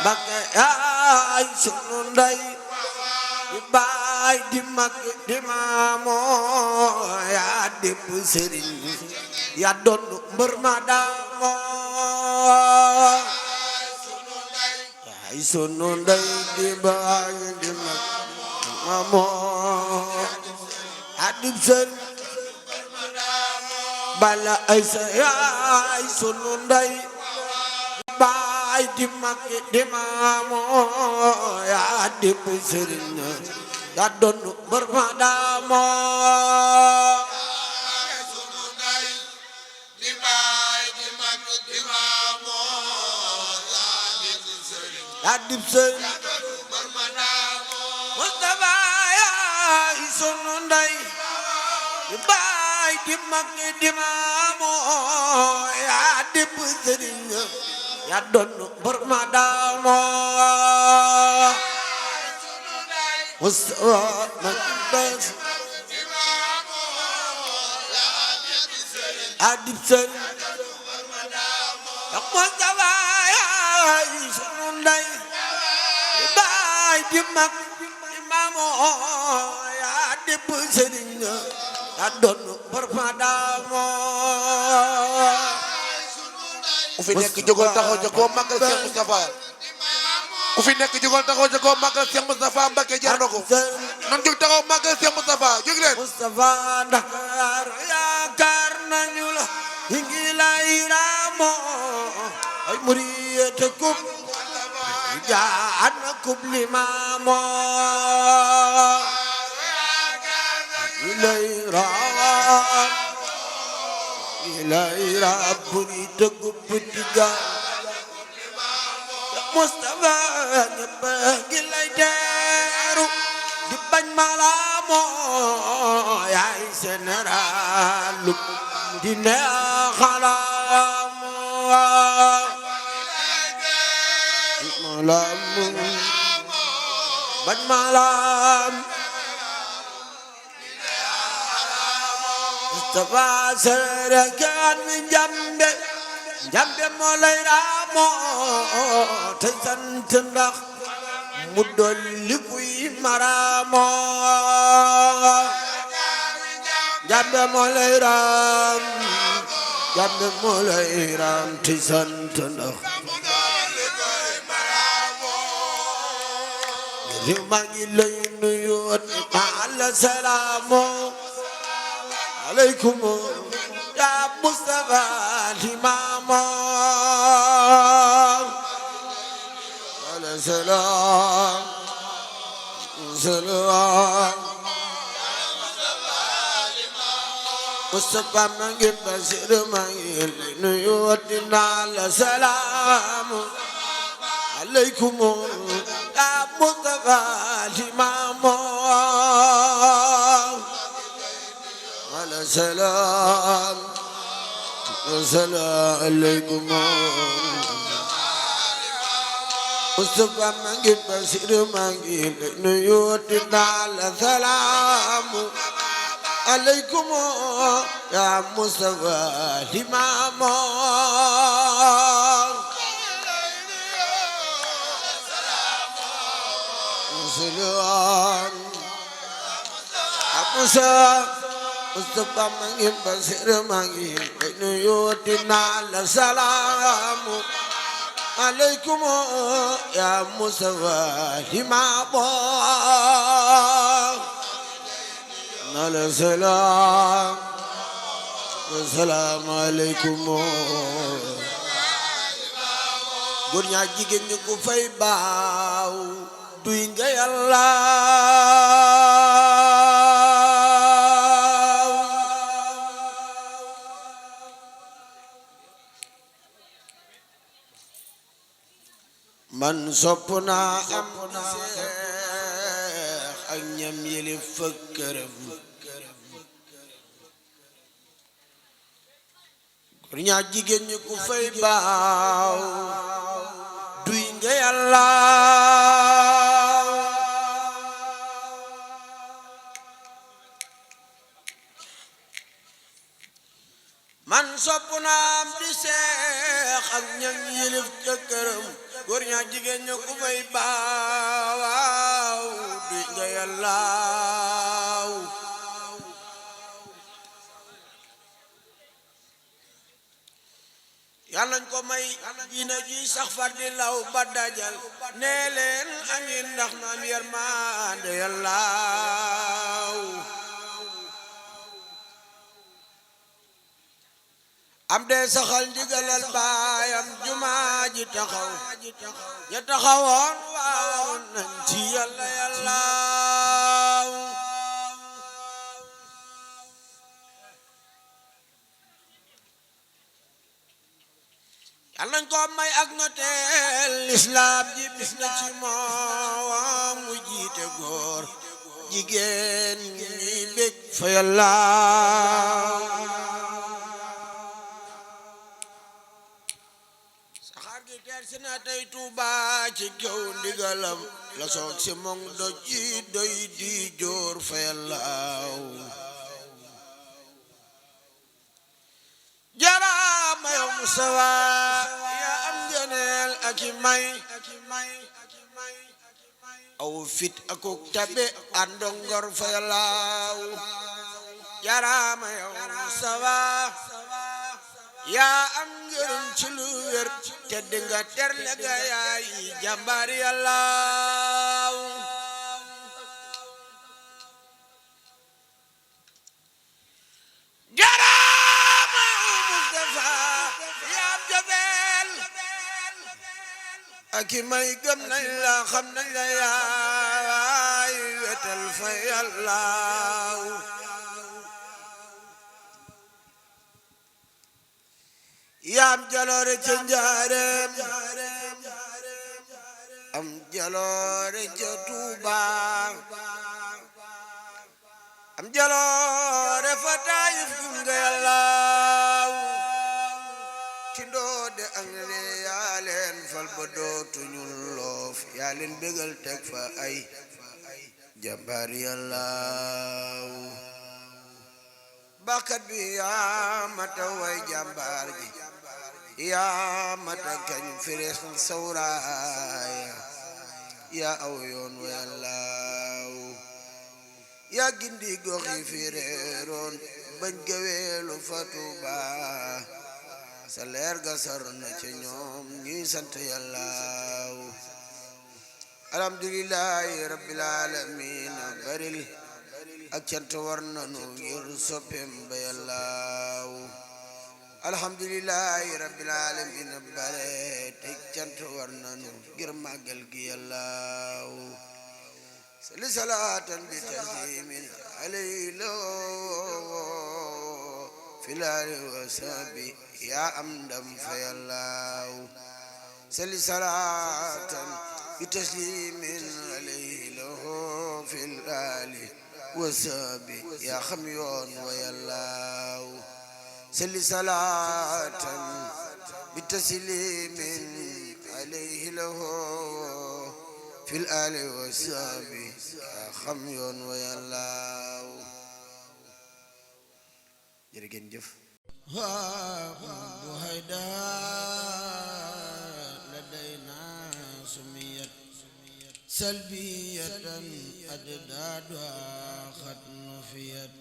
Mbakke yaay sunu ndey di baay di mag di maamoo yaa dépp sëriñ yaa doon mbër ma daamoo yaay sunu ndey di baay di mag di maamoo yaa dépp sëriñ bala ay sa yaay sunu ndey baay di mag di maamoo yaa dépp sëriñ yaa doon mbër ma daamoo sunu ndey di baay di mag di maamoo yaa dépp sëriñ Mustafa yaay sunu ndey di baay di mag di maamoo yaa dépp sëriñ yaa doon mbër ma daamoo Mustafa mag bes yaa dépp sëriñ Mustafa yaay sunu ndey di baay di mag di maamoo yaa dépp sëriñ yaa doon mbër ma daamoo ku fi nekk jógal taxaw ca koo màggal Cheikh Moustapha ku fi nekk jógal taxaw ca koo màggal Cheikh Moustapha Mbacké jar na ko nan jóg taxaw màggal Cheikh Moustapha jóg leen Moustapha Ndakar yaakaar nañu la ngi lay raamoo ay murid kub jaan kub limaamoo lay raam lay raam murid kub tiga Moustapha ñëpp ngi lay teeru di bañ malaamoo yaay général di neexalaam malaam bañ malaam Moustapha serekan mi njambe njambe moo lay raamoo te sant ndax mu dolli kuy maraamoo njambe moo lay raam njambe moo lay raam te sant ndax réew maa ngi lay nuyu ala salaamu aleykum ya Mustafa Limaamu ala salaam salaam Mustafa maa ngi Basiir maa ngi lay nuyu ala salaamu aleykum ya Mustafa Limaamu ala salaam salaam aleykum Mustafa maa ngi Basiir maa ngi lay nuyu ala salaamu aleykum ya Mustafa Limaamu salaam Mustafa maa ngi Basiir maa ngi lay nuyu ala salaamu aleykum ya Mustafa Limaamu ala salaam salaam aleykum góor ñaa jigéen ñi ku fay baaw duy nga Yàlla man sopp naa am seex ak ñam yële fëkkëram góor ñaa jigéen ñi ku fay baaw duy nga Yàlla man sopp naa am di seex ak ñam yële fëkkëram góor ñaa jigéen ña ku fay baaw di nga yàllaaw yàlla nañ ko may diina ji sax far di law ba dajal nee leen amiin ndax na am yërmande yàllaaw am de saxal ndigalal baayam jumaa ji taxaw ña taxawoon waawoon nañ ci yàlla yàllaaw yàlla nañ ko may ak noteel lislaam ji bis na ci moom mu jiite góor jigéen ñi bég fa yàllaaw saxaar gi teer si na tey Tuuba ci kaw ndigalam la soog si mong do ji doy di jóor fa yàllaaw jaraama yow Mustafa yaa am ngëneel ak i may aw fit akuk tabe àndo ngor fa yàllaaw jaraama yow Mustafa yaa am ngërëm ci lu wér te dinga terle ga yaay jàmbaar yàllaaw ak i may gëm nañ la xam nañ la yaay wetal fa yàllaaw yaam jaloore ca njaareem am jaloore ca Tuuba am jaloore fa Taayif gum nga yàllaaw ci ndoode ak ne yaa leen fal ba dootuñu loof yaa leen bégal teg fa ay jàmbaar yàllaaw bakkat bi yaa mata way jàmbaar ji yaa mata kañ firees sawraaya yaa aw yoon wa yàllaaw yaa gindi gox yi fi réeroon bañ gaweelu fa Tuuba sa leer ga sar na ca ñoom ñuy sant yàllaaw alhamdulillahi rabbil alamin baril ak cant war nanu ngir soppeem ba yàllaaw alhamdulillahi rabbil alamin bare te cant war nanu ngir màggal gi yàllaaw salli salaatan bi taslimin alayhi filaali wa sabi yaa am ndam fa yàllaaw salli salaatan bi taslimin alayhi filaali wa sabi yaa xam yoon wa yàllaaw salli salaatan bi taslimin alayhi filaali wa sabi yaa xam yoon wa yàllaaw jërë ngeen jëf bu hayda ladayna sumiyat salbiyatan addaadu xat nufiyat